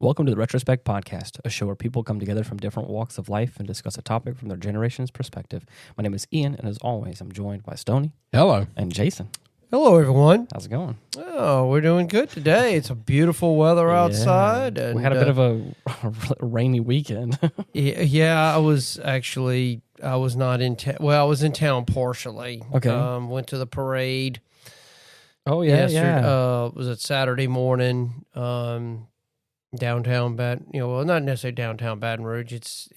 Welcome to the Retrospect podcast, a show where people come together from different walks of life and discuss a topic from their generation's perspective. My name is Ian, and as always, I'm joined by Stoney. Hello. And Jason. Hello, everyone. How's it going? Oh, we're doing good today. It's a beautiful weather outside. And, we had a bit of a rainy weekend. yeah, I was not in town. Well, I was in town partially. Okay. Went to the parade. Oh, yeah, Was it Saturday morning? Downtown not necessarily downtown Baton Rouge. It's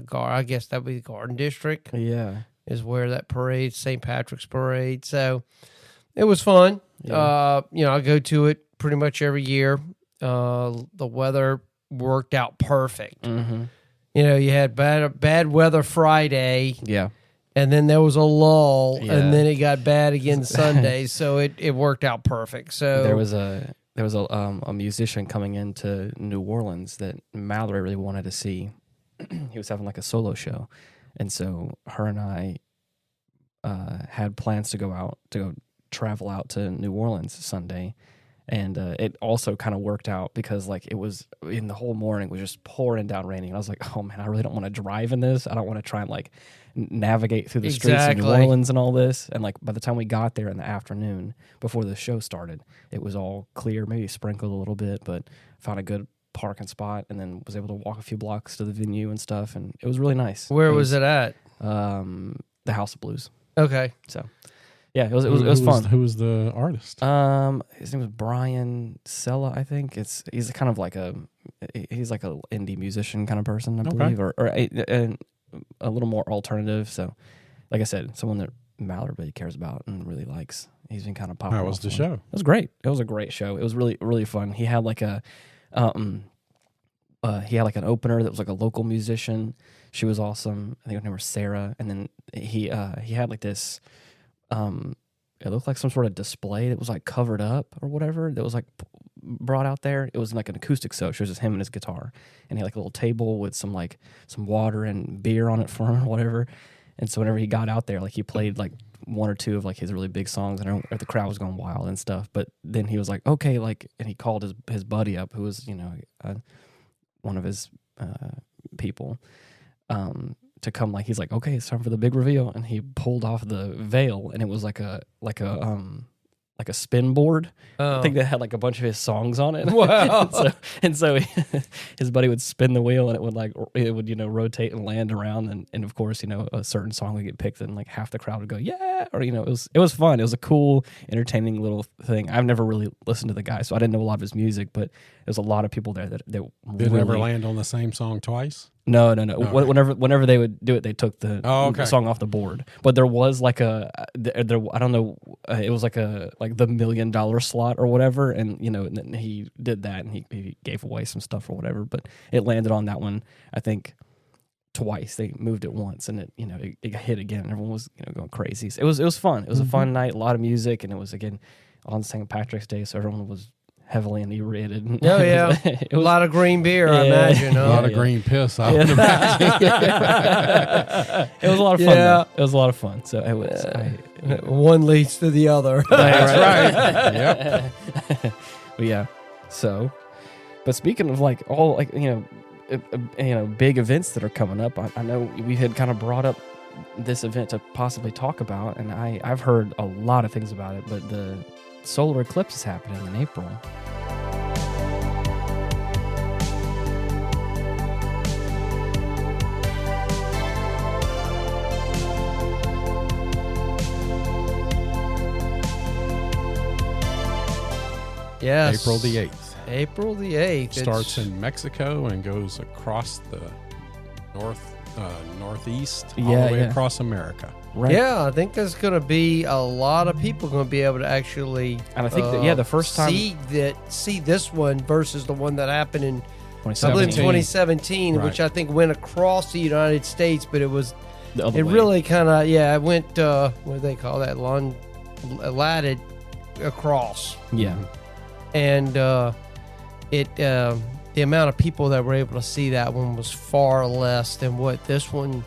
I guess that would be the Garden District. Yeah. Is where that parade, St. Patrick's Parade. So it was fun. Yeah. I go to it pretty much every year. The weather worked out perfect. Mm-hmm. You had bad weather Friday. Yeah. And then there was a lull, Yeah. and then it got bad again Sunday. So it worked out perfect. So There was a musician coming into New Orleans that Mallory really wanted to see. He was having like a solo show. And so her and I had plans to go travel out to New Orleans Sunday. And it also kind of worked out because like it was in the whole morning was just pouring down raining. And I was like, oh man, I really don't want to drive in this. I don't want to try and like navigate through the streets of New Orleans and all this. And like by the time we got there in the afternoon before the show started, it was all clear, maybe sprinkled a little bit, but found a good parking spot and then was able to walk a few blocks to the venue and stuff. And it was really nice. Where was it at? The House of Blues. Okay. So yeah, it was fun. Who was the artist? His name was Brian Sella, I think. He's kind of like he's like a indie musician kind of person, I believe, or a little more alternative. So, like I said, someone that Mallory really cares about and really likes. He's been kind of popular. How was the show? It was great. It was a great show. It was really, really fun. He had like an opener that was like a local musician. She was awesome. I think her name was Sarah. And then he had like this. It looked like some sort of display that was like covered up or whatever that was like brought out there. It was like an acoustic show. It was just him and his guitar, and he had like a little table with some water and beer on it for him or whatever. And so whenever he got out there, like he played like one or two of like his really big songs, and the crowd was going wild and stuff. But then he was like, okay, like, and he called his buddy up, who was one of his people. To come, like he's like, okay, it's time for the big reveal, and he pulled off the veil, and it was like a spin board. Oh. I think that had like a bunch of his songs on it. Wow! and so his buddy would spin the wheel, and it would rotate and land around, and of course a certain song would get picked, and like half the crowd would go yeah, or it was fun. It was a cool, entertaining little thing. I've never really listened to the guy, so I didn't know a lot of his music, but there's a lot of people there that Did really, it ever land on the same song twice? No. Okay. Whenever they would do it, they took the song off the board. But there was like I don't know, it was like the $1 million slot or whatever, and and then he did that, and he gave away some stuff or whatever. But it landed on that one, I think, twice. They moved it once, and it hit again. And everyone was going crazy. So it was fun. It was a fun night, a lot of music, and it was again on St. Patrick's Day, so everyone was heavily inebriated. Oh, yeah. It was a lot of green beer, I imagine. A lot of green piss, I would imagine. It was a lot of fun. Yeah. It was a lot of fun. So it was. One leads to the other. That's right. Yep. But yeah. So, but speaking of like all big events that are coming up, I know we had kind of brought up this event to possibly talk about, and I've heard a lot of things about it, but the solar eclipse is happening in April. Yes. April the 8th. April the 8th. Starts in Mexico and goes across the northeast all the way across America. Right. Yeah, I think there's going to be a lot of people going to be able to actually and I think the first time see this one versus the one that happened in 2017, right. Which I think went across the United States, but it was the other way. Really kind of it went what do they call that, latted across. Yeah. And the amount of people that were able to see that one was far less than what this one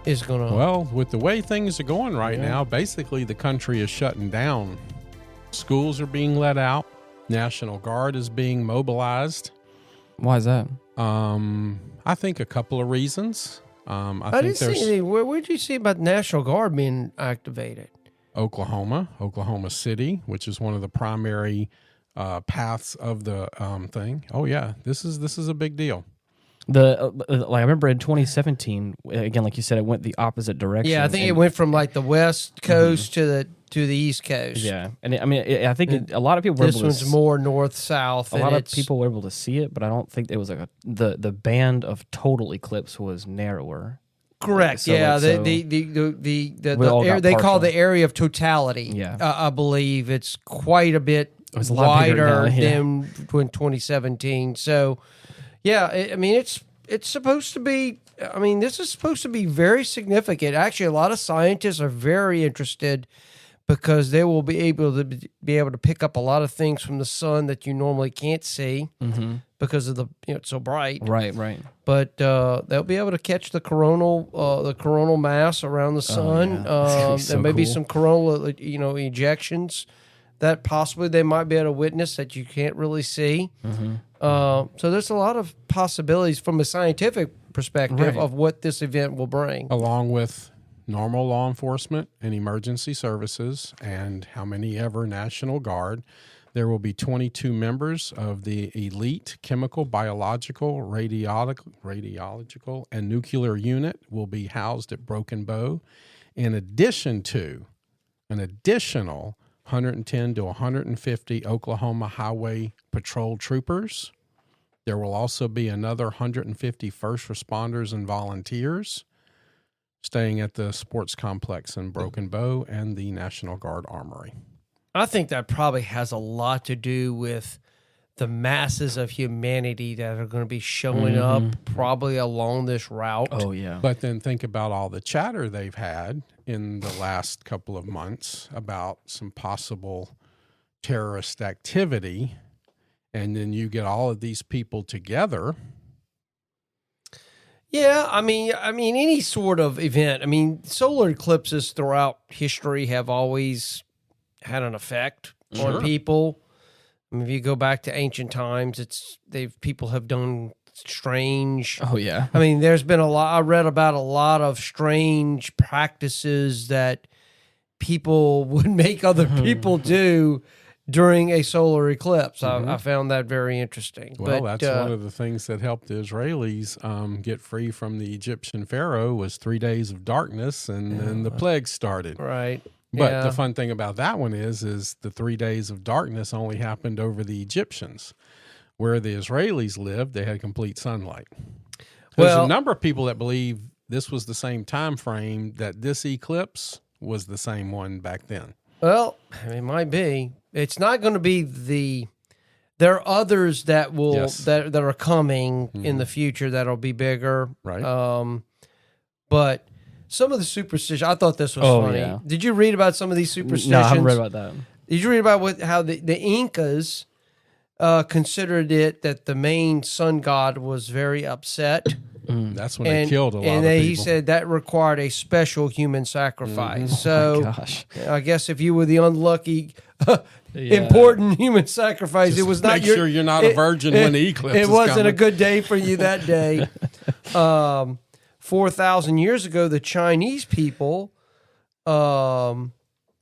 is going to. Well, with the way things are going right now, basically the country is shutting down. Schools are being let out. National Guard is being mobilized. Why is that? I think a couple of reasons. I think didn't see anything. Where did you see about the National Guard being activated? Oklahoma City, which is one of the primary paths of the thing. Oh yeah, this is a big deal. I remember in 2017, again, like you said, it went the opposite direction. Yeah, I think it went from like the West Coast to the East Coast. Yeah, and I think a lot of people were this able one's to more north south. A lot of people were able to see it, but I don't think it was like the band of total eclipse was narrower. Correct. So yeah. like, They call the area of totality. Yeah. I believe it's quite a bit a lot bigger wider now, yeah. than when 2017. So, yeah. It's supposed to be. I mean, this is supposed to be very significant. Actually, a lot of scientists are very interested because they will be able to pick up a lot of things from the sun that you normally can't see because of it's so bright. Right. But they'll be able to catch the coronal mass around the sun. There may be some coronal ejections that possibly they might be able to witness that you can't really see. So there's a lot of possibilities from a scientific perspective of what this event will bring, along with normal law enforcement and emergency services, and how many ever National Guard. There will be 22 members of the elite chemical, biological, radiological, and nuclear unit will be housed at Broken Bow, in addition to an additional 110 to 150 Oklahoma Highway Patrol troopers. There will also be another 150 first responders and volunteers staying at the sports complex in Broken Bow and the National Guard Armory. I think that probably has a lot to do with the masses of humanity that are going to be showing up probably along this route. Oh, yeah. But then think about all the chatter they've had in the last couple of months about some possible terrorist activity, and then you get all of these people together. Yeah, I mean, any sort of event. I mean, solar eclipses throughout history have always had an effect on people. I mean, if you go back to ancient times, people have done strange. Oh yeah. I mean, there's been a lot. I read about a lot of strange practices that people would make other people do during a solar eclipse. I found that very interesting. Well, that's one of the things that helped the Israelis get free from the Egyptian pharaoh was 3 days of darkness, and then the plague started. Right. But the fun thing about that one is the 3 days of darkness only happened over the Egyptians. Where the Israelis lived, they had complete sunlight. There's a number of people that believe this was the same time frame, that this eclipse was the same one back then. Well, it might be. It's not going to be there are others that will that are coming in the future that'll be bigger. Right. But some of the superstitions, I thought this was funny. Yeah. Did you read about some of these superstitions? No, I haven't read about that. Did you read about how the Incas considered it that the main sun god was very upset? That's when they killed a lot of people. And he said that required a special human sacrifice. So, gosh. I guess if you were the unlucky, important human sacrifice, Just it was not make sure you're not a virgin when the eclipse is It wasn't coming. a good day for you that day. 4,000 years ago, the Chinese people, or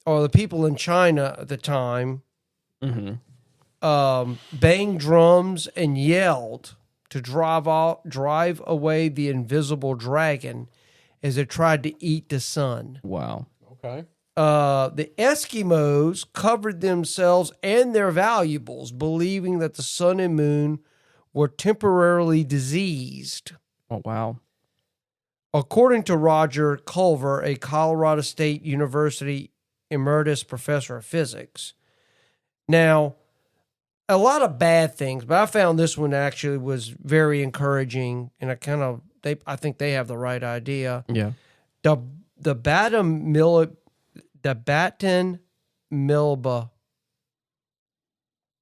the people in China at the time, banged drums and yelled to drive away the invisible dragon as it tried to eat the sun. Wow. Okay. The Eskimos covered themselves and their valuables, believing that the sun and moon were temporarily diseased. Oh, wow. According to Roger Culver, a Colorado State University emeritus professor of physics. Now, a lot of bad things, but I found this one actually was very encouraging, and I think they have the right idea. Yeah. The Batan Milba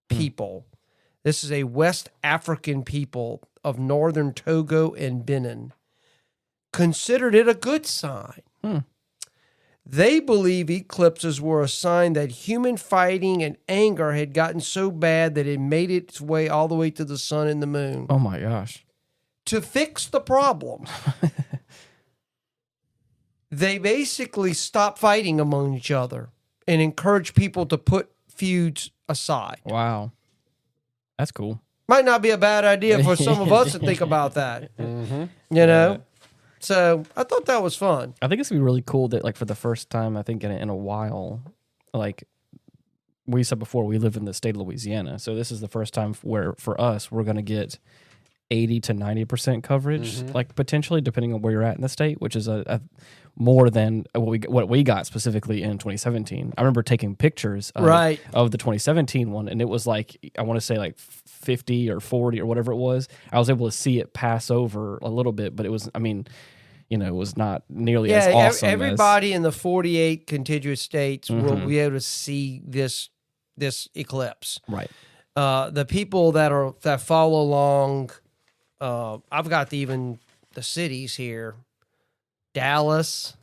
people. This is a West African people of northern Togo and Benin. Considered it a good sign. They believe eclipses were a sign that human fighting and anger had gotten so bad that it made its way all the way to the sun and the moon. Oh my gosh. To fix the problem, they basically stop fighting among each other and encourage people to put feuds aside. Wow. That's cool. Might not be a bad idea for some of us to think about that. You know? So I thought that was fun. I think it's gonna be really cool that, like, for the first time, I think in a while, like we said before, we live in the state of Louisiana, so this is the first time where for us we're gonna get 80 to 90% coverage, like potentially depending on where you're at in the state, which is a more than what we got specifically in 2017. I remember taking pictures of the 2017 one, and it was like, I want to say like 50 or 40 or whatever it was. I was able to see it pass over a little bit, but it was, I mean, it was not nearly as awesome. Everybody in the 48 contiguous states will be able to see this eclipse. Right. The people that follow along, I've got even the cities here: Dallas,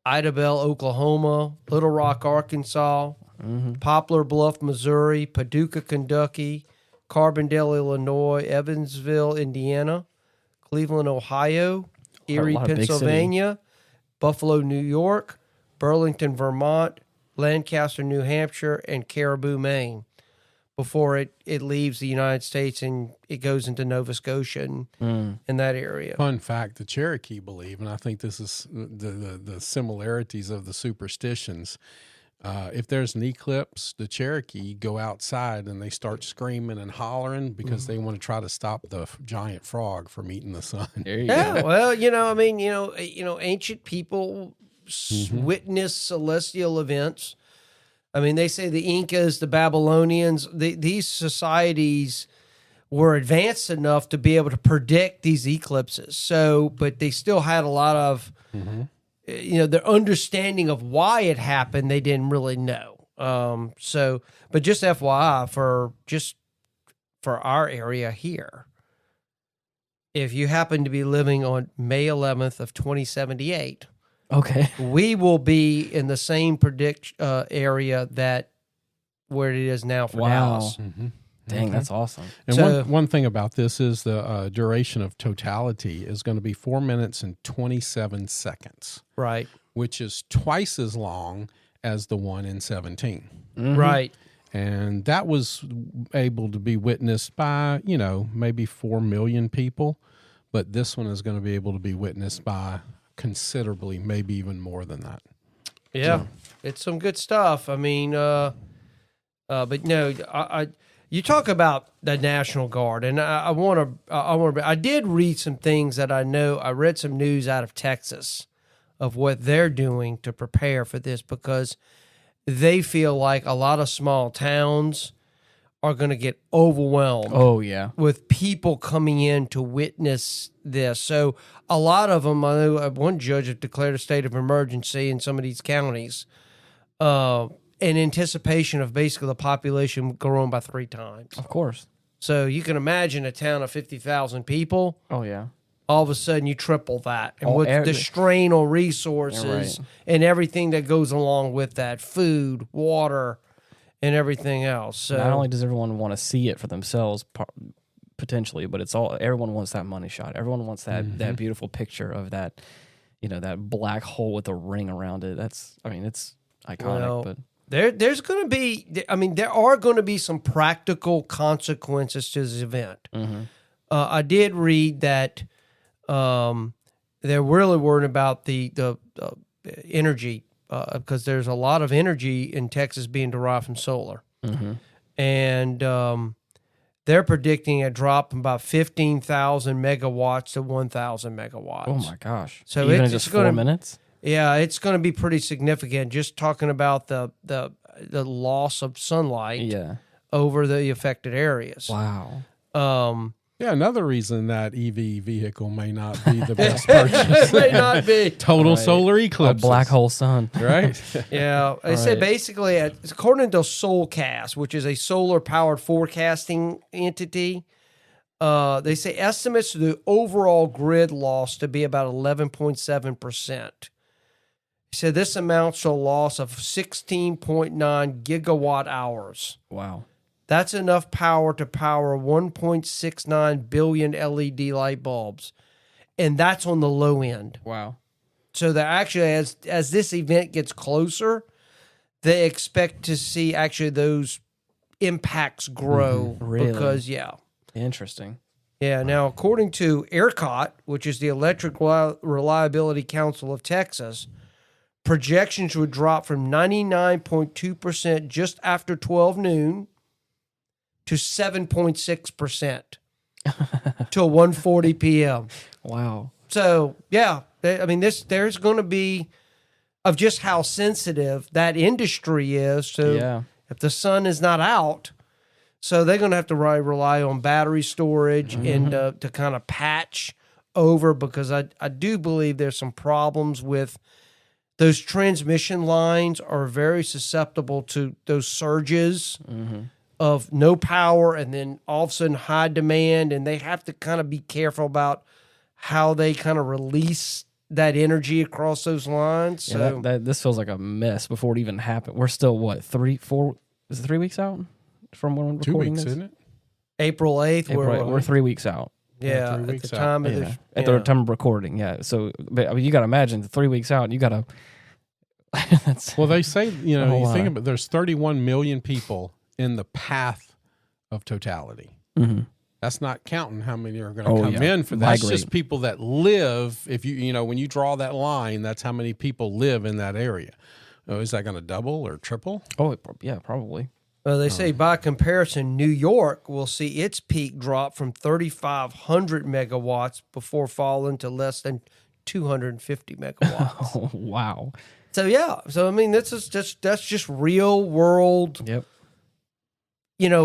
Idabel, Oklahoma, Little Rock, Arkansas, Poplar Bluff, Missouri, Paducah, Kentucky, Carbondale, Illinois, Evansville, Indiana, Cleveland, Ohio, Erie, Pennsylvania, Buffalo, New York, Burlington, Vermont, Lancaster, New Hampshire, and Caribou, Maine, before it leaves the United States and it goes into Nova Scotia and in that area. Fun fact, the Cherokee believe, and I think this is the similarities of the superstitions. If there's an eclipse, the Cherokee go outside and they start screaming and hollering because they want to try to stop the giant frog from eating the sun. There you go. Well, ancient people witness celestial events. I mean, they say the Incas, the Babylonians, these societies were advanced enough to be able to predict these eclipses. So, but they still had a lot of, their understanding of why it happened, they didn't really know. But just FYI, for our area here, if you happen to be living on May 11th of 2078, okay, we will be in the same area where it is now for Dallas. Dang, that's awesome. And one thing about this is the duration of totality is going to be 4 minutes and 27 seconds. Right. Which is twice as long as the one in 17. Right. And that was able to be witnessed by, maybe 4 million people. But this one is going to be able to be witnessed by considerably, maybe even more than that. Yeah, it's some good stuff. I mean, but no, you talk about the National Guard, and I did read some things that I know. I read some news out of Texas of what they're doing to prepare for this, because they feel like a lot of small towns are going to get overwhelmed. Oh, yeah. With people coming in to witness this. So a lot of them, I know one judge have declared a state of emergency in some of these counties in anticipation of basically the population growing by 3 times. Of course. So you can imagine a town of 50,000 people. Oh, yeah. All of a sudden you triple that. And with the strain on resources and everything that goes along with that, food, water, and everything else. So not only does everyone want to see it for themselves, potentially, but everyone wants that money shot. Everyone wants that beautiful picture of that, that black hole with a ring around it. It's iconic. But there's going to be, there are going to be some practical consequences to this event. I did read that they're really worried about the energy. Because there's a lot of energy in Texas being derived from solar. And they're predicting a drop from about 15,000 megawatts to 1,000 megawatts. Oh, my gosh. So even in just 4 minutes? Yeah, it's going to be pretty significant, just talking about the loss of sunlight over the affected areas. Wow. Yeah, another reason that EV vehicle may not be the best purchase. It may not be. Total solar eclipse. A black hole sun. Right? Yeah. They said basically, according to Solcast, which is a solar-powered forecasting entity, they say estimates of the overall grid loss to be about 11.7%. He said this amounts to a loss of 16.9 gigawatt hours. Wow. That's enough power to power 1.69 billion LED light bulbs. And that's on the low end. Wow. So that actually, as this event gets closer, they expect to see actually those impacts grow. Really? Because, Interesting. Yeah, now according to ERCOT, which is the Electric Reliability Council of Texas, projections would drop from 99.2% just after 12 noon to 7.6% till 1:40 p.m. Wow. So, I mean, there's going to be of just how sensitive that industry is. So, if the sun is not out, so they're going to have to rely on battery storage and to kind of patch over, because I do believe there's some problems with those transmission lines are very susceptible to those surges of no power and then all of a sudden high demand, and they have to kind of be careful about how they kind of release that energy across those lines. So this feels like a mess before it even happened. We're still, what, 3 weeks out from when we're 2 recording weeks, this? isn't it? April 8th, We're 3 weeks out. Yeah, 3 at weeks the out. time of this. At the time of recording, So, but, I mean, you got to imagine 3 weeks out, you got to. Well, they say, you whole think lot. about there's 31 million people in the path of totality. Mm-hmm. That's not counting how many are going to come in for that. That's Migrate. just people that live. If when you draw that line, that's how many people live in that area. Oh, is that going to double or triple? Oh, yeah, probably. Well, they say by comparison, New York will see its peak drop from 3,500 megawatts before falling to less than 250 megawatts. Oh, wow. So I mean, that's just real world, Yep.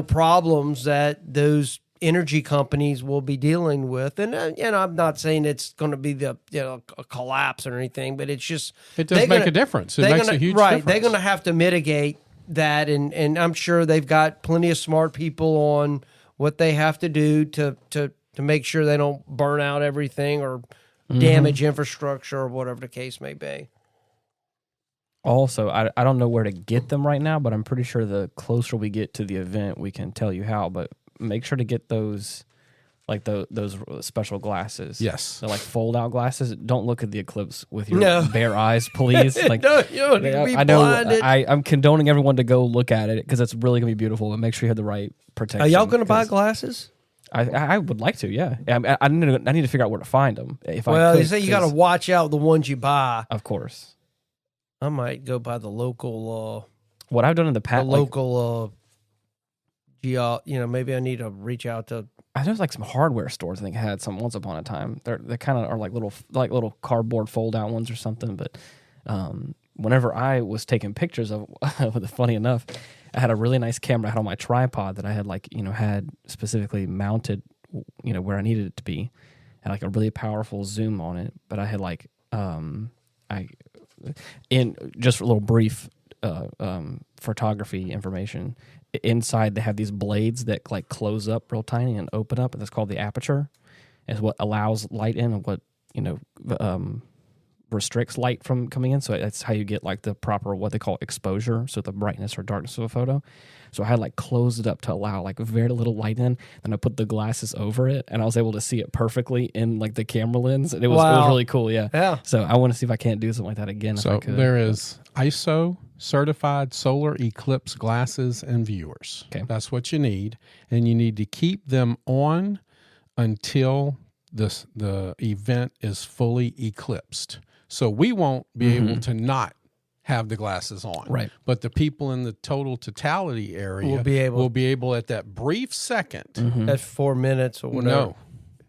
problems that those energy companies will be dealing with. And I'm not saying it's going to be the a collapse or anything, but it's just It does make a difference. It makes a huge difference. They're going to have to mitigate that, and I'm sure they've got plenty of smart people on what they have to do to make sure they don't burn out everything or damage infrastructure or whatever the case may be. Also, I don't know where to get them right now, but I'm pretty sure the closer we get to the event, we can tell you how. But make sure to get those, like those special glasses. Yes. The fold out glasses. Don't look at the eclipse with your bare eyes, please. No, you don't need to be blinded. I'm condoning everyone to go look at it because it's really gonna be beautiful, and make sure you have the right protection. Are y'all going to buy glasses? I would like to, yeah. I need to figure out where to find them. They say you got to watch out the ones you buy. Of course. I might go by the local. What I've done in the past, maybe I need to reach out to. I know some hardware stores I think had some once upon a time. They kind of are like little cardboard fold out ones or something. But whenever I was taking pictures of, funny enough, I had a really nice camera I had on my tripod that I had had specifically mounted, where I needed it to be, had a really powerful zoom on it. But I had in just a little brief photography information. Inside, they have these blades that close up real tiny and open up, and that's called the aperture. Is what allows light in and what restricts light from coming in. So that's how you get the proper what they call exposure, so the brightness or darkness of a photo. So I had closed it up to allow very little light in, and I put the glasses over it, and I was able to see it perfectly in the camera lens. And it was really cool. Yeah. So I want to see if I can't do something like that again. So if I could. there is ISO certified solar eclipse glasses and viewers. Okay. That's what you need, and you need to keep them on until the event is fully eclipsed. So we won't be able to not have the glasses on. Right. But the people in the totality area will be able at that brief second. That's 4 minutes or whatever.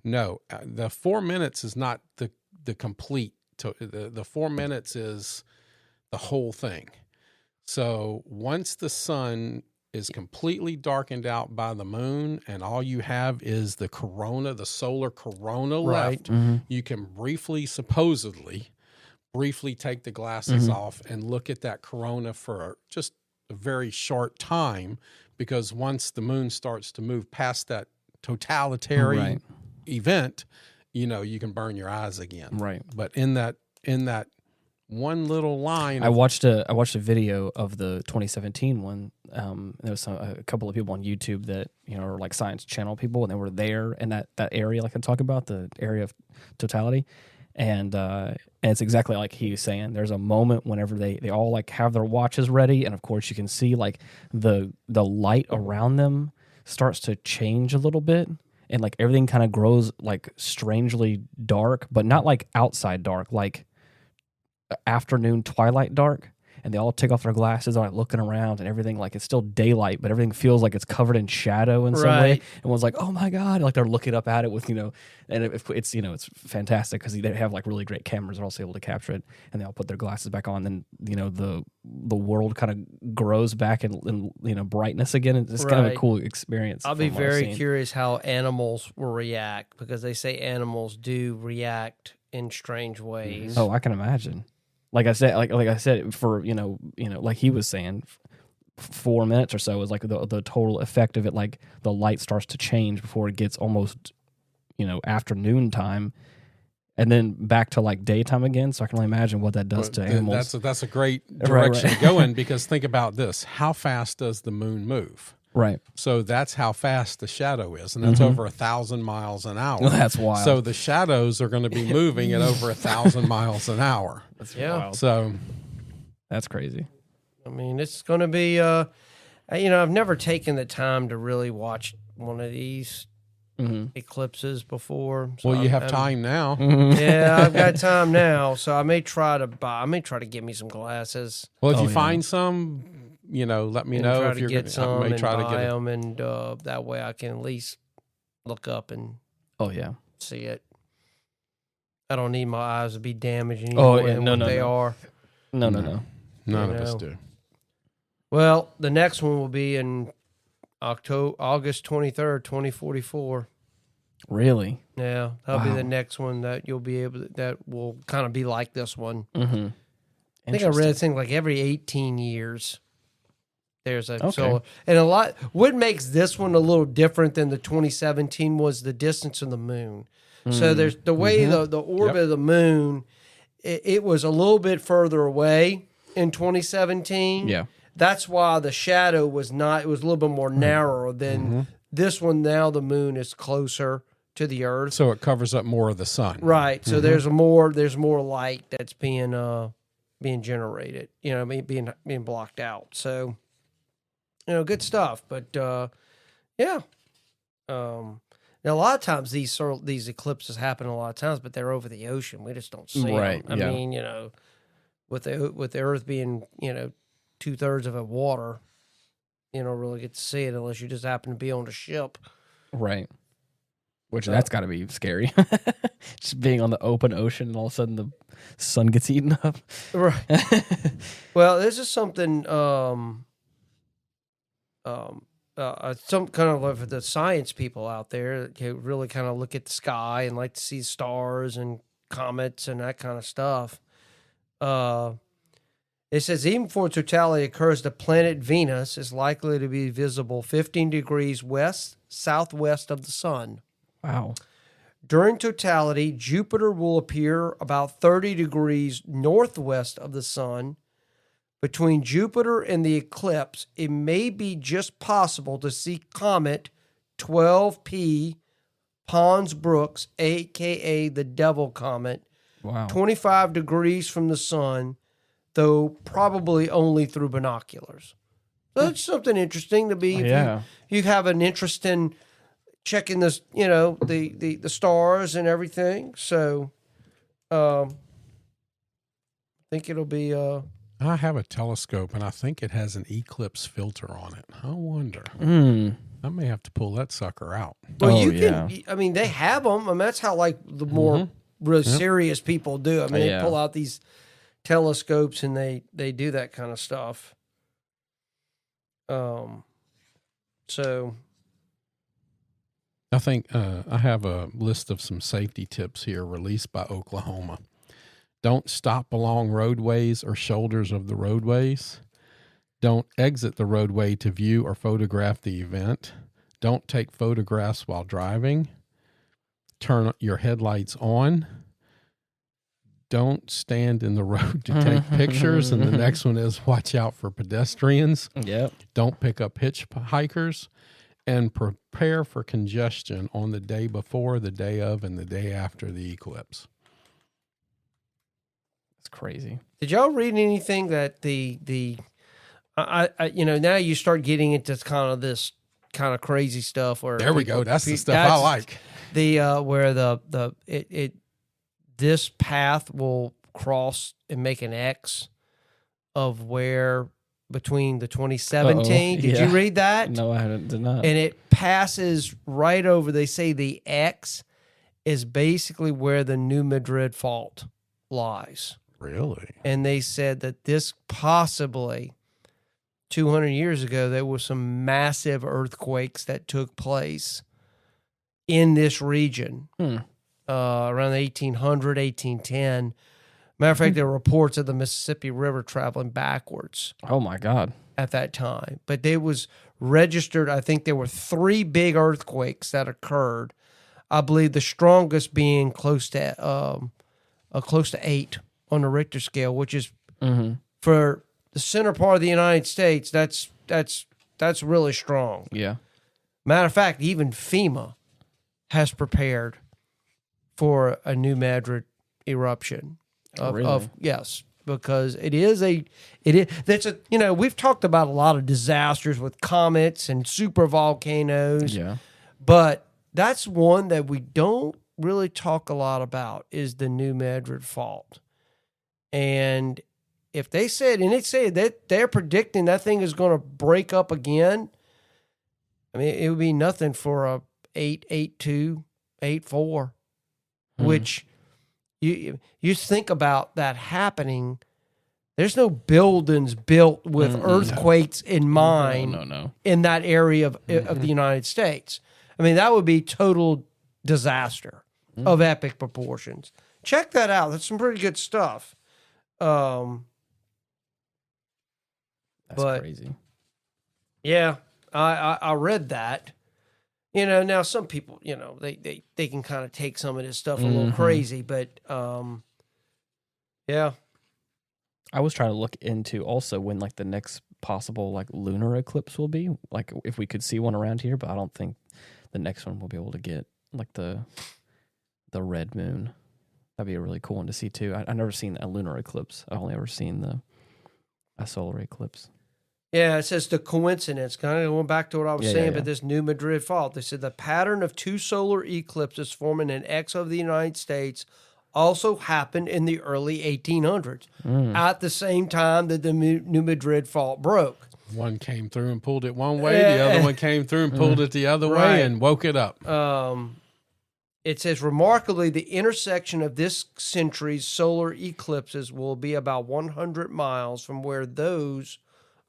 No. The 4 minutes is not the complete. The 4 minutes is the whole thing. So once the sun is completely darkened out by the moon and all you have is the solar corona left, you can supposedly briefly take the glasses off and look at that corona for just a very short time, because once the moon starts to move past that totalitarian event, you can burn your eyes again. Right. But in that one little line. I watched a video of the 2017 one. There was a couple of people on YouTube that are like Science Channel people, and they were there in that area, like I talk about, the area of totality, and it's exactly like he was saying. There's a moment whenever they all like have their watches ready, and of course you can see like the light around them starts to change a little bit, and like everything kind of grows like strangely dark, but not like outside dark, like afternoon twilight dark. And they all take off their glasses, are like looking around, and everything like it's still daylight, but everything feels like it's covered in shadow in some way. And one's like, "Oh my god!" Like they're looking up at it with and it's it's fantastic because they have like really great cameras. They're also able to capture it, and they all put their glasses back on. Then the world kind of grows back in brightness again. It's kind of a cool experience. I'll be very curious how animals will react, because they say animals do react in strange ways. Oh, I can imagine. Like I said, for like he was saying, 4 minutes or so is like the total effect of it. Like the light starts to change before it gets almost afternoon time, and then back to like daytime again. So I can only imagine what that does to animals. That's a great direction to go in, because think about this: how fast does the moon move? Right. So that's how fast the shadow is, and that's over 1,000 miles an hour. Well, that's wild. So the shadows are going to be moving at over 1,000 miles an hour. That's wild. So that's crazy. I mean, it's going to be, I've never taken the time to really watch one of these eclipses before. So well, you have time now. Yeah, I've got time now, so I may try to get me some glasses. Well, if you find some, let me know if you're going to I may try to buy get them, and that way I can at least look up and see it. I don't need my eyes to be damaged anymore than what they are. No. None of us do. Well, the next one will be in August 23rd, 2044. Really? Yeah, that'll be the next one that you'll be able that will kind of be like this one. Mm-hmm. I think I read something like every 18 years. There's a solar, and a lot. What makes this one a little different than the 2017 was the distance of the moon. So there's the way the orbit of the moon. It was a little bit further away in 2017. Yeah, that's why the shadow was not. It was a little bit more narrow than this one. Now the moon is closer to the Earth, so it covers up more of the sun. Right. So there's more light that's being generated. Being blocked out. So. Good stuff, but yeah. Now a lot of times these eclipses happen a lot of times, but they're over the ocean. We just don't see them. I mean, with the Earth being 2/3 of it water, you don't really get to see it unless you just happen to be on a ship. Right. Which that's got to be scary. Just being on the open ocean and all of a sudden the sun gets eaten up. Right. Well, this is something. Some kind of like the science people out there who really kind of look at the sky and like to see stars and comets and that kind of stuff. It says even before totality occurs, the planet Venus is likely to be visible 15 degrees southwest of the sun. Wow. During totality, Jupiter will appear about 30 degrees northwest of the sun. Between Jupiter and the eclipse, it may be just possible to see comet 12P Pons Brooks, a.k.a. the Devil Comet, 25 degrees from the sun, though probably only through binoculars. So that's something interesting to be. If you have an interest in checking this, the stars and everything. So I think it'll be... I have a telescope, and I think it has an eclipse filter on it. I wonder. I may have to pull that sucker out. Well, you can. I mean, they have them. I mean, that's how the more really serious people do. I mean, they pull out these telescopes and they do that kind of stuff. So I think I have a list of some safety tips here released by Oklahoma. Don't stop along roadways or shoulders of the roadways. Don't exit the roadway to view or photograph the event. Don't take photographs while driving. Turn your headlights on. don't stand in the road to take pictures. And the next one is watch out for pedestrians. Yep. Don't pick up hitchhikers. And prepare for congestion on the day before, the day of, and the day after the eclipse. It's crazy. Did y'all read anything that I now you start getting into kind of this kind of crazy stuff where There we go. That's the stuff I like. The where this path will cross and make an X of where between the 2017. Did you read that? No, I did not. And it passes right over. They say the X is basically where the New Madrid fault lies. Really? And they said that this possibly 200 years ago, there were some massive earthquakes that took place in this region around 1800, 1810. Matter of fact, there were reports of the Mississippi River traveling backwards. Oh, my God. At that time. But it was registered, I think there were 3 big earthquakes that occurred. I believe the strongest being close to 8 on the Richter scale, which is for the center part of the United States, that's really strong. Yeah. Matter of fact, even FEMA has prepared for a New Madrid eruption. Yes, because we've talked about a lot of disasters with comets and super volcanoes. Yeah. But that's one that we don't really talk a lot about is the New Madrid fault. And if they said that they're predicting that thing is going to break up again, I mean, it would be nothing for a 8.82, 8.4, which you think about that happening. There's no buildings built with earthquakes in mind No. in that area of the United States. I mean, that would be total disaster of epic proportions. Check that out. That's some pretty good stuff. That's crazy. Yeah, I read that. Now some people, they can kind of take some of this stuff a little crazy, but yeah. I was trying to look into also when like the next possible like lunar eclipse will be, like if we could see one around here, but I don't think the next one we'll be able to get like the red moon. That'd be a really cool one to see too. I've never seen a lunar eclipse. I've only ever seen a solar eclipse. Yeah, it says the coincidence, kind of going back to what I was saying, yeah. but this New Madrid fault. They said the pattern of 2 solar eclipses forming an X of the United States also happened in the early 1800s at the same time that the New Madrid fault broke. One came through and pulled it one way. The other one came through and pulled it the other way and woke it up. It says, remarkably, the intersection of this century's solar eclipses will be about 100 miles from where those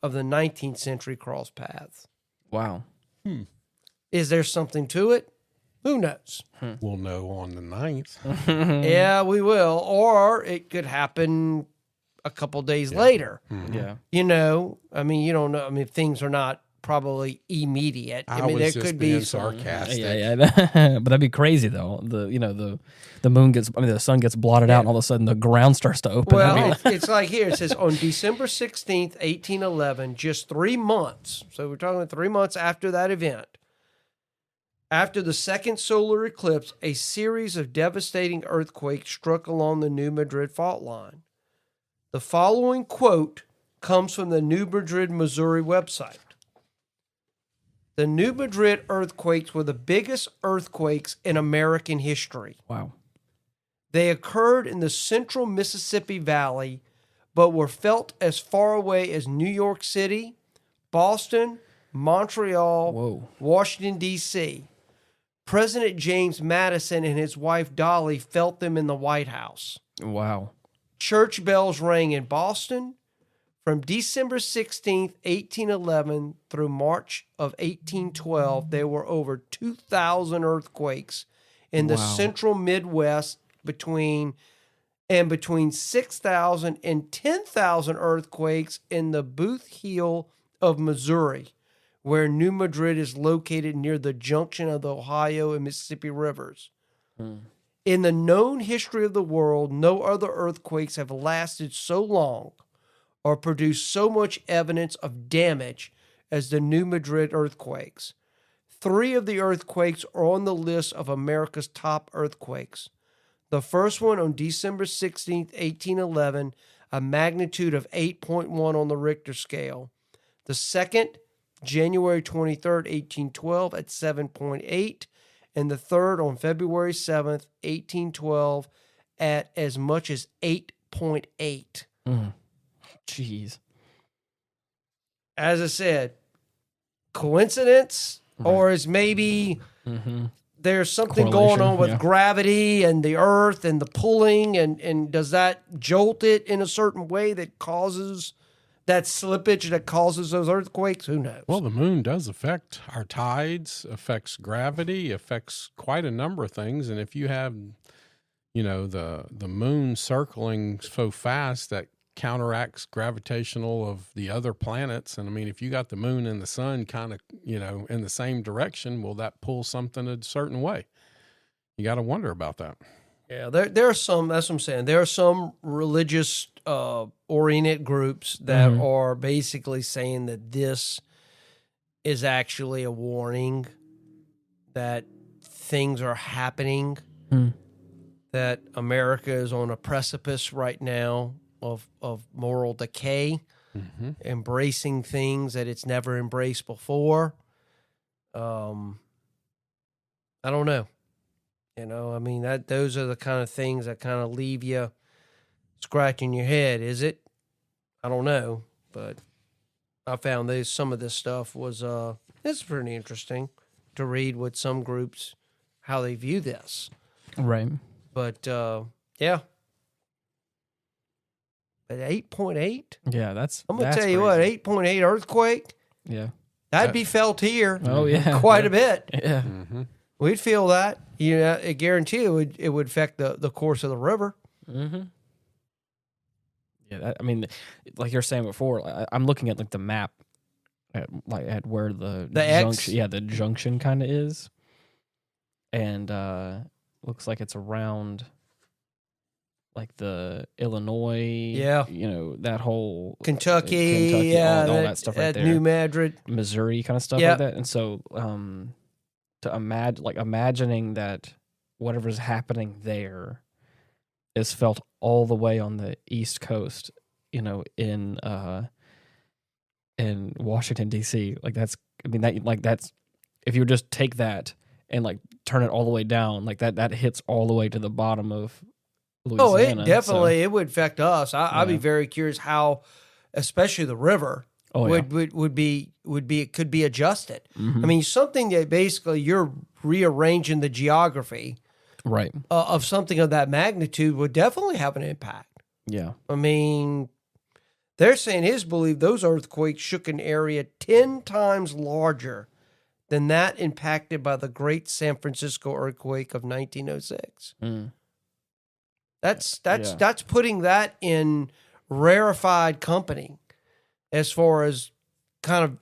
of the 19th century cross paths. Wow. Is there something to it? Who knows? We'll know on the 9th. Yeah, we will. Or it could happen a couple days later. Yeah. I mean, you don't know. I mean, things are not probably immediate. I mean, was there just could being be sarcastic. Yeah. But that'd be crazy though. The sun gets blotted out and all of a sudden the ground starts to open. Well, it's like here. It says on December 16th, 1811, just 3 months. So we're talking 3 months after that event. After the second solar eclipse, a series of devastating earthquakes struck along the New Madrid fault line. The following quote comes from the New Madrid, Missouri website. The New Madrid earthquakes were the biggest earthquakes in American history. Wow. They occurred in the central Mississippi Valley, but were felt as far away as New York City, Boston, Montreal, Washington, D.C. President James Madison and his wife Dolly felt them in the White House. Wow. Church bells rang in Boston. From December 16th, 1811 through March of 1812, there were over 2,000 earthquakes in the central Midwest, between 6,000 and 10,000 earthquakes in the Booth Heel of Missouri, where New Madrid is located near the junction of the Ohio and Mississippi rivers. In the known history of the world, no other earthquakes have lasted so long or produced so much evidence of damage as the New Madrid earthquakes. 3 of the earthquakes are on the list of America's top earthquakes. The first one on December 16th, 1811, a magnitude of 8.1 on the Richter scale. The second, January 23rd, 1812, at 7.8. And the third on February 7th, 1812, at as much as 8.8. Jeez. As I said, coincidence, or is maybe there's something going on with gravity and the earth and the pulling, and does that jolt it in a certain way that causes that slippage that causes those earthquakes? Who knows? Well, the moon does affect our tides, affects gravity, affects quite a number of things. And if you have, the moon circling so fast that counteracts gravitational of the other planets. And I mean, if you got the moon and the sun kind of, in the same direction, will that pull something a certain way? You got to wonder about that. Yeah, there are some, that's what I'm saying. There are some religious oriented groups that are basically saying that this is actually a warning that things are happening, that America is on a precipice right now of moral decay, embracing things that it's never embraced before. I don't know. I mean, those are the kind of things that kind of leave you scratching your head. Is it? I don't know, but I found some of this stuff was it's pretty interesting to read with some groups how they view this. Right. But yeah. At 8.8? Yeah, I'm going to tell you what, 8.8 earthquake? Yeah. That'd be felt here. Oh, yeah. Quite a bit. Yeah. We'd feel that. I guarantee it would affect the course of the river. Yeah, I mean, like you're saying before, I'm looking at like the map at where the junction, the junction kind of is, and looks like it's around like the Illinois, that whole Kentucky, all that stuff right there, New Madrid, Missouri kind of stuff like that, and so imagining that whatever's happening there is felt all the way on the East Coast, in Washington D.C. That's if you just take that and like turn it all the way down, like that hits all the way to the bottom of Louisiana. Oh, it definitely it would affect us. I'd be very curious how, especially the river, could be adjusted. I mean, something that basically you're rearranging the geography, right, of something of that magnitude would definitely have an impact. Yeah, I mean, they're saying his belief those earthquakes shook an area 10 times larger than that impacted by the Great San Francisco earthquake of 1906. That's putting that in rarefied company as far as kind of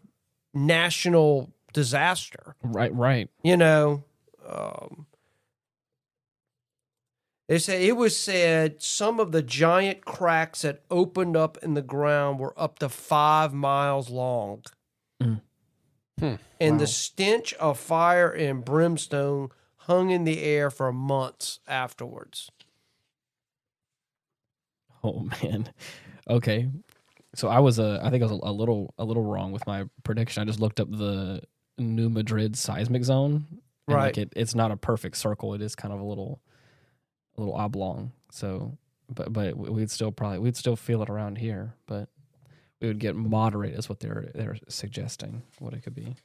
national disaster. Right. They say it was said some of the giant cracks that opened up in the ground were up to 5 miles long. And the stench of fire and brimstone hung in the air for months afterwards. Oh man. Okay. So I think I was a little wrong with my prediction. I just looked up the New Madrid seismic zone. And right. Like it's not a perfect circle. It is kind of a little oblong. So, but we'd still feel it around here. But we would get moderate, is what they're suggesting. What it could be.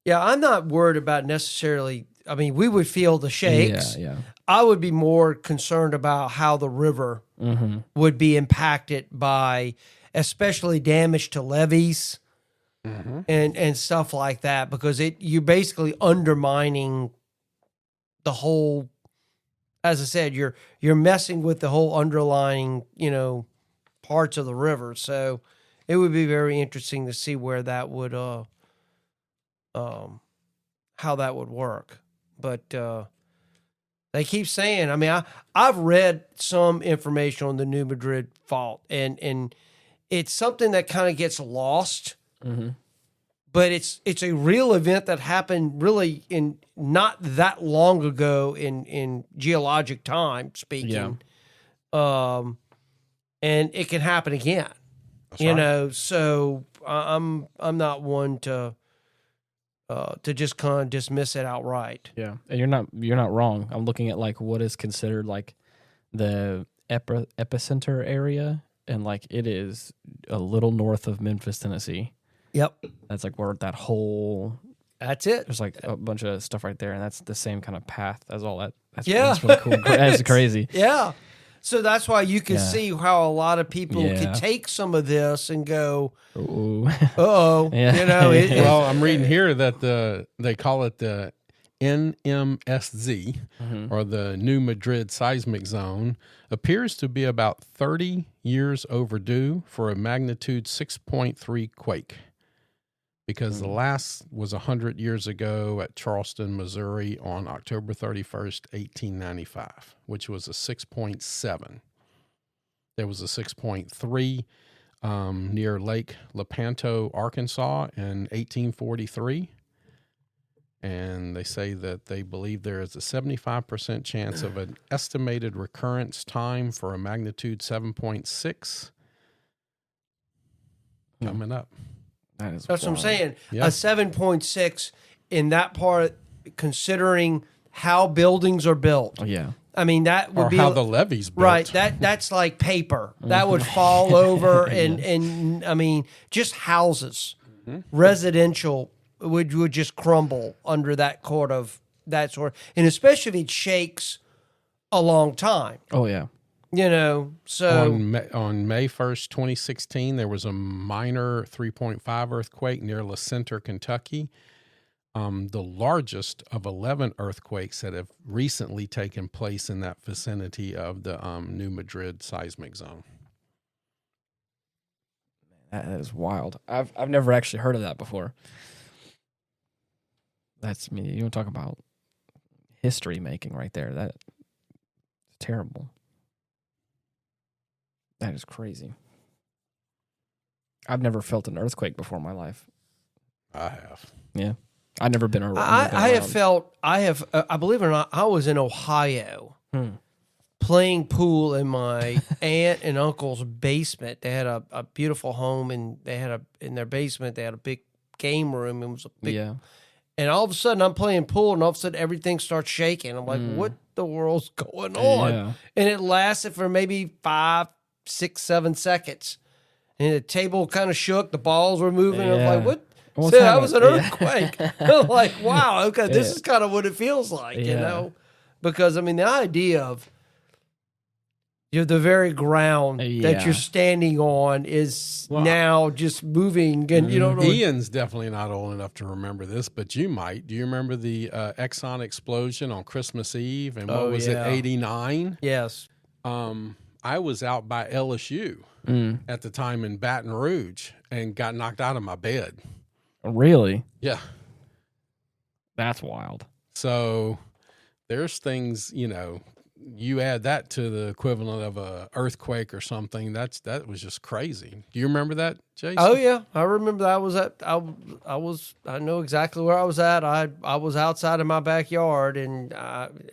Yeah, I'm not worried about necessarily. I mean, we would feel the shakes. Yeah. I would be more concerned about how the river would be impacted by, especially damage to levees and stuff like that, because you're basically undermining the whole. As I said, you're messing with the whole underlying, parts of the river. So it would be very interesting to see where that would, how that would work. But They keep saying. I mean, I've read some information on the New Madrid fault, and it's something that kind of gets lost. Mm-hmm. But it's a real event that happened really in not that long ago in geologic time speaking. And it can happen again. That's you right. know, so I'm not one to just kind of dismiss it outright. Yeah, and you're not wrong. I'm looking at like what is considered like the epicenter area, and like it is a little north of Memphis, Tennessee. Yep, That's like where that whole that's it. there's like a bunch of stuff right there, and that's the same kind of path as all that. That's really cool. That's crazy. Yeah. So that's why you can Yeah. see how a lot of people Yeah. can take some of this and go, Ooh. "Uh-oh," Yeah. you know. Well, I'm reading here that they call it the NMSZ, or the New Madrid Seismic Zone, appears to be about 30 years overdue for a magnitude 6.3 quake, because the last was 100 years ago at Charleston, Missouri on October 31st, 1895, which was a 6.7. There was a 6.3 near Lake Lepanto, Arkansas in 1843. And they say that they believe there is a 75% chance of an estimated recurrence time for a magnitude 7.6 coming up. That's That's what I'm saying. Yeah. A 7.6 in that part, considering how buildings are built. Oh, yeah. I mean, that would Or be how the levee's built. right. That's like paper that would fall over, and I mean, just houses, residential would just crumble under that sort of and especially if it shakes a long time. Oh, yeah. You know, so On May 1st, 2016, there was a minor 3.5 earthquake near La Center, Kentucky. The largest of 11 earthquakes that have recently taken place in that vicinity of the New Madrid seismic zone. That is wild. I've never actually heard of that before. That's me. You want to talk about history making right there. That's terrible. That is crazy. I've never felt an earthquake before in my life. I have. Yeah. I've never been around. I have felt, I believe it or not, I was in Ohio playing pool in my aunt and uncle's basement. They had a beautiful home, and they had in their basement, they had a big game room. It was a big, Yeah. and all of a sudden I'm playing pool, and all of a sudden everything starts shaking. I'm like, what the world's going on? Yeah. And it lasted for maybe 5, 6, 7 seconds. And the table kind of shook, the balls were moving. I was Yeah. like, what? What's So that was an happening? earthquake. I'm like, wow, okay, this is kind of what it feels like, you Yeah. know? Because, I mean, the idea of the very ground that Yeah. you're standing on is Well, now just moving, and you don't know. Ian's definitely not old enough to remember this, but you might. Do you remember the Exxon explosion on Christmas Eve? And what was yeah. it, 89? Yes. I was out by LSU at the time in Baton Rouge and got knocked out of my bed. Really? Yeah. That's wild. So there's things, you add that to the equivalent of a earthquake or something. That was just crazy. Do you remember that, Jason? Oh yeah, I remember that. I know exactly where I was at. I was outside of my backyard, and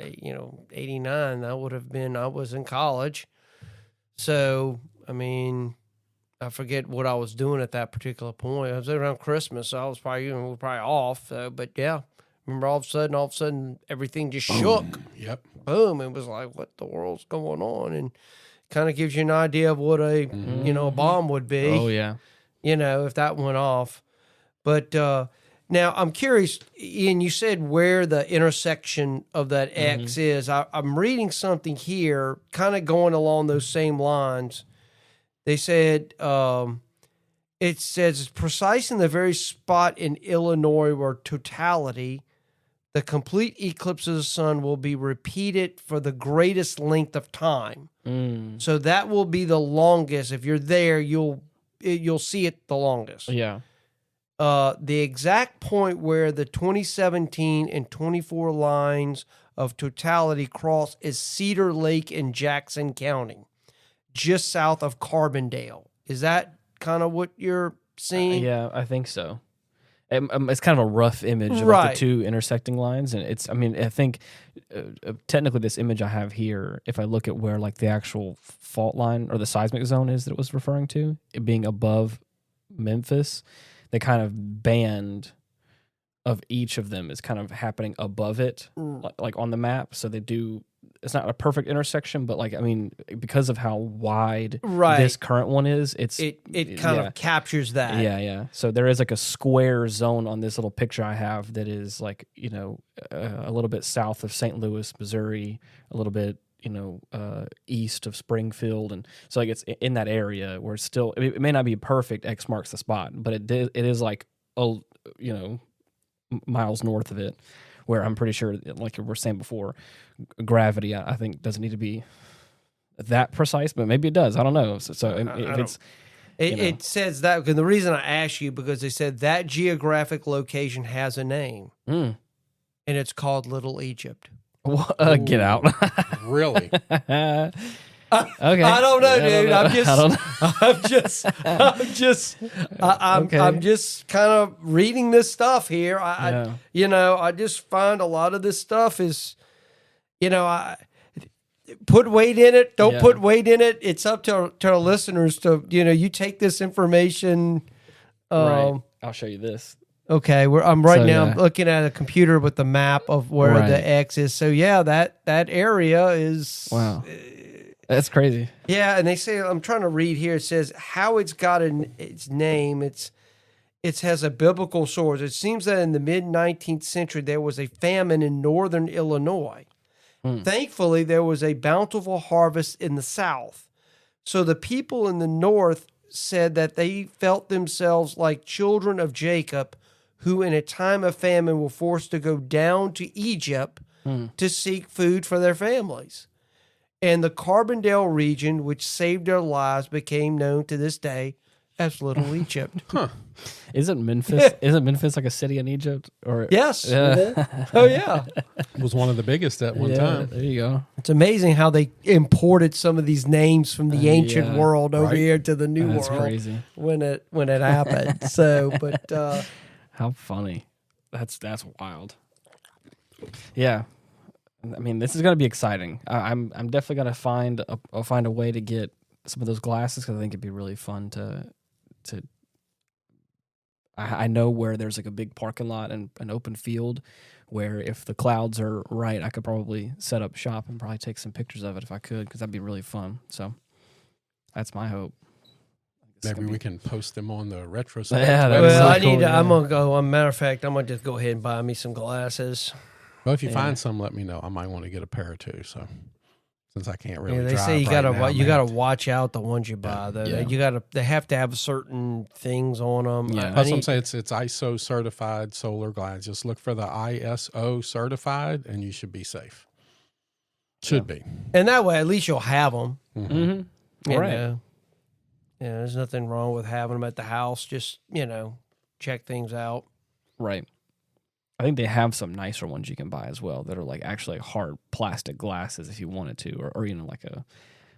89. That would have been, I was in college. So I mean, I forget what I was doing at that particular point. I was around Christmas, so I was probably off. But yeah, remember all of a sudden everything just shook. Yep. Boom! It was like, what the world's going on? And kind of gives you an idea of what a a bomb would be. Oh, yeah. If that went off. But now I'm curious, Ian, you said where the intersection of that X is. I'm reading something here, kind of going along those same lines. They said, it says, precise in the very spot in Illinois where totality, the complete eclipse of the sun will be repeated for the greatest length of time. So that will be the longest. If you're there, you'll see it the longest. Yeah. the exact point where the 2017 and 24 lines of totality cross is Cedar Lake in Jackson County, just south of Carbondale. Is that kind of what you're seeing? Yeah, I think so. It's kind of a rough image of like Right. the two intersecting lines, and it's. I mean, I think technically this image I have here, if I look at where like the actual fault line or the seismic zone is that it was referring to, it being above Memphis, the kind of band of each of them is kind of happening above it, like on the map. So they do. It's not a perfect intersection, but like I mean, because of how wide Right. this current one is, It kind of captures that. Yeah. So there is like a square zone on this little picture I have that is like, you know, a little bit south of St. Louis, Missouri, a little bit, you know, east of Springfield. And so like it's in that area where it's still, it may not be perfect, X marks the spot, but it is like, you know, miles north of it, where I'm pretty sure, like we were saying before, gravity, I think, doesn't need to be that precise, but maybe it does. I don't know. So if it's... It says that, because the reason I asked you, because they said that geographic location has a name, and it's called Little Egypt. Get out. Really? Okay. I don't know, dude. I'm just kind of reading this stuff here. I just find a lot of this stuff is, I put weight in it. Don't put weight in it. It's up to our listeners to, you take this information. Right. I'll show you this. Okay, I'm looking at a computer with the map of where the X is. So yeah, that area is wow. That's crazy. Yeah, and they say, I'm trying to read here. It says how it's got its name. It has a biblical source. It seems that in the mid 19th century there was a famine in northern Illinois. Thankfully, there was a bountiful harvest in the south. So the people in the north said that they felt themselves like children of Jacob, who in a time of famine were forced to go down to Egypt to seek food for their families. And the Carbondale region, which saved their lives, became known to this day as Little Egypt. Isn't Memphis like a city in Egypt? Or yes. Yeah. Oh yeah. It was one of the biggest at one time. There you go. It's amazing how they imported some of these names from the ancient world over here to the new That's world. crazy. When it happened. So, but how funny. That's wild. Yeah. I mean, this is going to be exciting. I'm definitely going to find a way to get some of those glasses, because I think it'd be really fun to. I know where there's like a big parking lot and an open field, where if the clouds are right, I could probably set up shop and probably take some pictures of it if I could, because that'd be really fun. So that's my hope. Maybe we can post them on the Retrospect. Yeah, website. I'm gonna go. Matter of fact, I'm gonna just go ahead and buy me some glasses. Well, if you find some, let me know. I might want to get a pair too. So, since I can't really, they drive say you right gotta watch out the ones you buy though. Yeah. They have to have certain things on them. Yeah. That's what I'm saying. It's ISO certified solar glass. Just look for the ISO certified, and you should be safe. Should be, and that way at least you'll have them. Mm-hmm. All right. Yeah, there's nothing wrong with having them at the house. Just check things out. Right. I think they have some nicer ones you can buy as well that are like actually hard plastic glasses if you wanted to, or like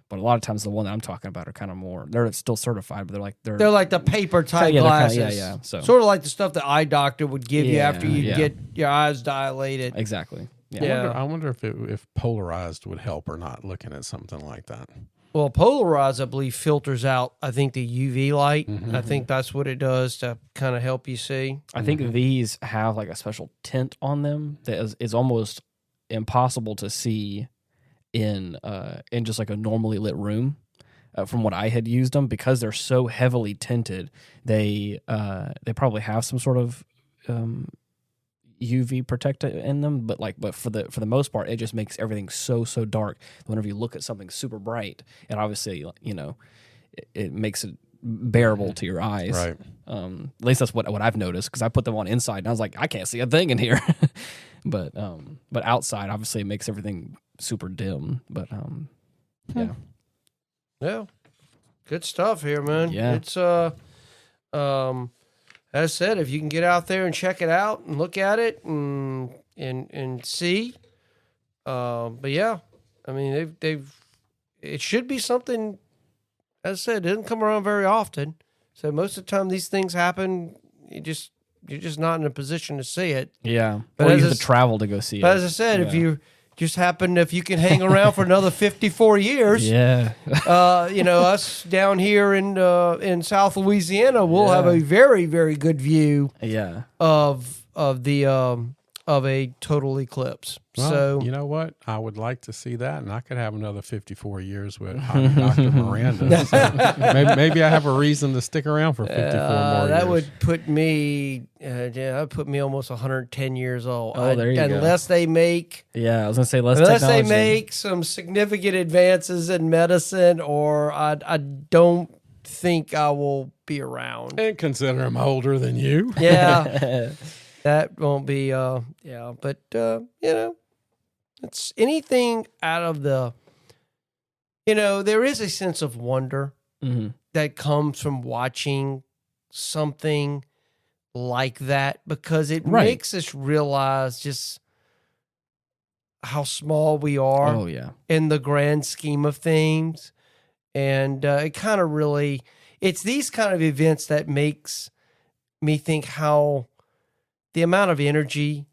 but a lot of times the one that I'm talking about are kind of more, they're still certified, but they're like the paper type yeah, glasses. Yeah. So sort of like the stuff the eye doctor would give you after you Yeah. get your eyes dilated. exactly. Yeah. I wonder if polarized would help or not. Looking at something like that. Well, polarized, I believe, filters out, I think, the UV light. Mm-hmm. I think that's what it does to kind of help you see. I think these have like a special tint on them that is almost impossible to see in just like a normally lit room. From what I had used them, because they're so heavily tinted, they probably have some sort of UV protectant in them, but for the most part, it just makes everything so dark. Whenever you look at something super bright, and obviously it makes it bearable to your eyes. Right. At least that's what I've noticed, because I put them on inside and I was like, I can't see a thing in here. but outside, obviously, it makes everything super dim. But Yeah. Good stuff here, man. Yeah. It's as I said, if you can get out there and check it out and look at it and see, but yeah, I mean it should be something. As I said, it doesn't come around very often. So most of the time these things happen, you're just not in a position to see it. Yeah. But Or you as have I to travel to go see But it. as I said, if Yeah. you just if you can hang around for another 54 years, Yeah. us down here in South Louisiana, we'll have a very, very good view Yeah. of a total eclipse. Well, So you know what? I would like to see that, and I could have another 54 years with Dr. Miranda. So maybe I have a reason to stick around for 54 more years. that would put me, almost 110 years old. Oh, there you go. Unless they make. Yeah. I was gonna say less Unless technology. they make some significant advances in medicine, or I don't think I will be around. And consider I'm older than you. Yeah, that won't be. But it's anything out of the. There is a sense of wonder Mhm. that comes from watching something like that, because it Right. makes us realize just how small we are Oh yeah. in the grand scheme of things. And it kind of really, it's these kind of events that makes me think how the amount of energy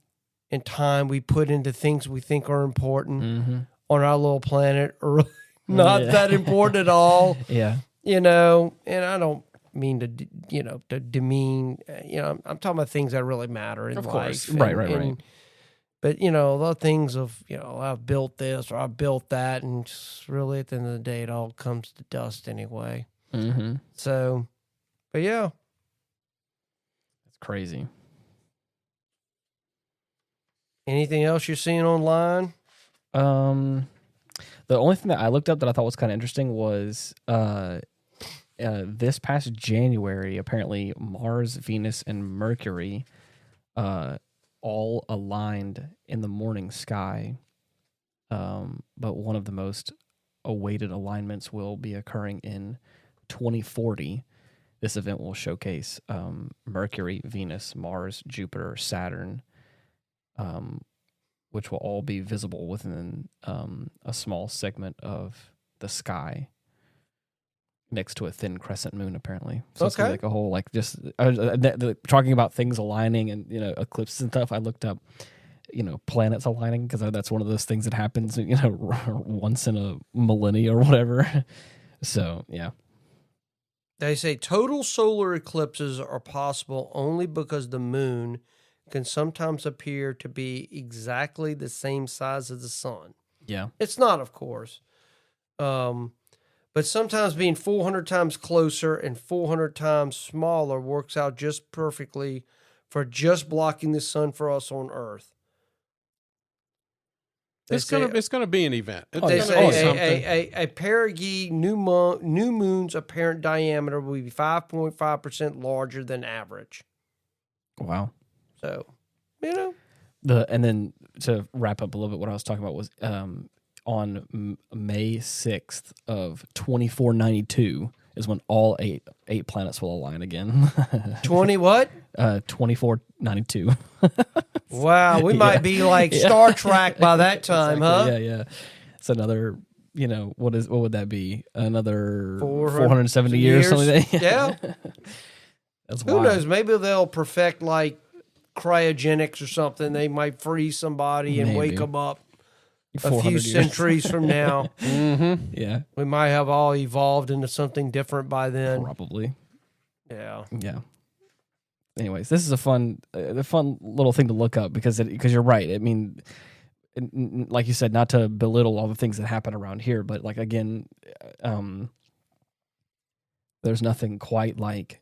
and time we put into things we think are important Mm-hmm. on our little planet are really not Yeah. that important at all. Yeah. And I don't mean to demean, I'm talking about things that really matter in Of life. course. Right. But, a lot of things of, I've built this or I've built that, and just really at the end of the day, it all comes to dust anyway. Mm-hmm. So, but yeah. It's crazy. Anything else you're seeing online? The only thing that I looked up that I thought was kind of interesting was this past January, apparently Mars, Venus, and Mercury all aligned in the morning sky. But one of the most awaited alignments will be occurring in 2040. This event will showcase Mercury, Venus, Mars, Jupiter, Saturn, which will all be visible within a small segment of the sky next to a thin crescent moon, apparently. So it's gonna be like a whole, like, just talking about things aligning and, eclipses and stuff. I looked up, planets aligning, because that's one of those things that happens, once in a millennia or whatever. So, yeah. They say total solar eclipses are possible only because the moon can sometimes appear to be exactly the same size as the sun. Yeah. It's not, of course. But sometimes being 400 times closer and 400 times smaller works out just perfectly for just blocking the sun for us on Earth. It's gonna be an event. They It's gonna be say something. a perigee new moon's apparent diameter will be 5.5% larger than average. Wow. So, And then to wrap up a little bit, what I was talking about was on May 6th of 2492 is when all eight planets will align again. 20 what? 2492. Wow, we might be like Star Trek by that time, Exactly. huh? Yeah. It's another, what would that be? Another 400 470 years, something like that. Yeah. That's Who wild. knows? Maybe they'll perfect like cryogenics or something. They might freeze somebody and wake Maybe. them up a 400 few years. centuries from now. Yeah, We might have all evolved into something different by then. probably. Yeah. Yeah. Anyways, this is a fun little thing to look up because you're right. I mean, like you said, not to belittle all the things that happen around here, but like again, there's nothing quite like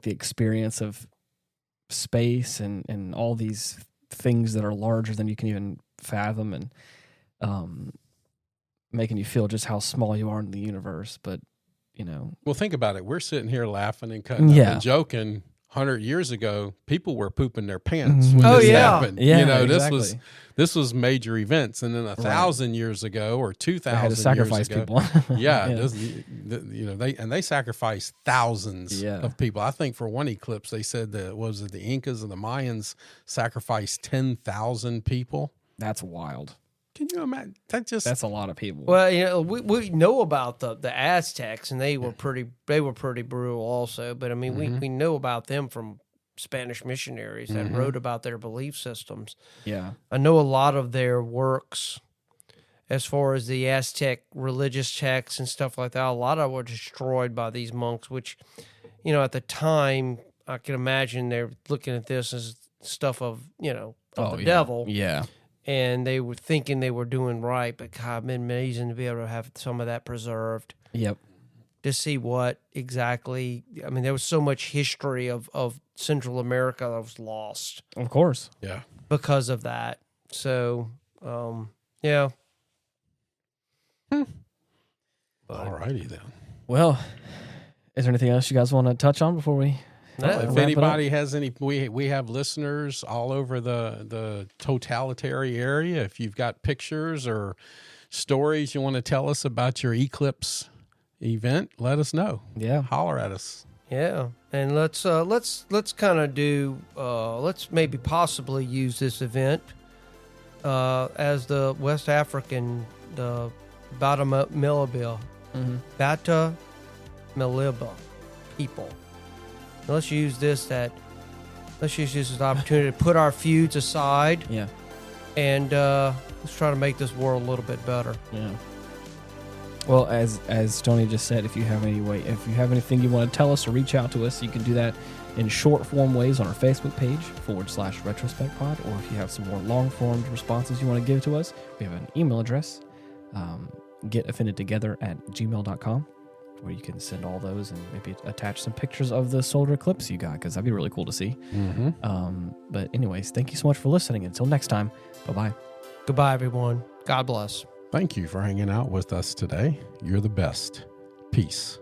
the experience of space and all these things that are larger than you can even fathom, and making you feel just how small you are in the universe. But Well, think about it. We're sitting here laughing and cutting up Yeah. and joking. 100 years ago, people were pooping their pants when Mhm. Oh, this yeah. happened. Yeah, This exactly. This was major events, and then 1,000 years ago or 2,000 They had to sacrifice years ago, people. yeah, they sacrificed thousands of people. I think for one eclipse, they said that the Incas and the Mayans sacrificed 10,000 people. That's wild. Can you imagine? That's a lot of people. Well, we know about the Aztecs, and they were pretty brutal also. But I mean, we know about them from Spanish missionaries that wrote about their belief systems. Yeah, I know a lot of their works, as far as the Aztec religious texts and stuff like that. A lot of them were destroyed by these monks, which, at the time, I can imagine they're looking at this as stuff of the devil. Yeah. And they were thinking they were doing right, but God, it'd been amazing to be able to have some of that preserved. Yep. To see what exactly, I mean, there was so much history of Central America that was lost. Of course. Yeah. Because of that. So, yeah. All righty then. Well, is there anything else you guys want to touch on before we... If anybody has any, we have listeners all over the totalitarian area. If you've got pictures or stories you want to tell us about your Eclipse event, let us know. Yeah, holler at us. Yeah, and let's kind of do. Let's maybe possibly use this event as the West African Bata Miliba, Bata Miliba people. Let's use this as an opportunity to put our feuds aside. Yeah. And let's try to make this world a little bit better. Yeah. Well, as Tony just said, if you have anything you want to tell us or reach out to us, you can do that in short form ways on our Facebook page /Retrospect Pod, or if you have some more long form responses you want to give to us, we have an email address, getoffendedtogether@gmail.com. where you can send all those and maybe attach some pictures of the solar eclipse you got, because that'd be really cool to see. But anyways, thank you so much for listening. Until next time, bye-bye. Goodbye, everyone. God bless. Thank you for hanging out with us today. You're the best. Peace.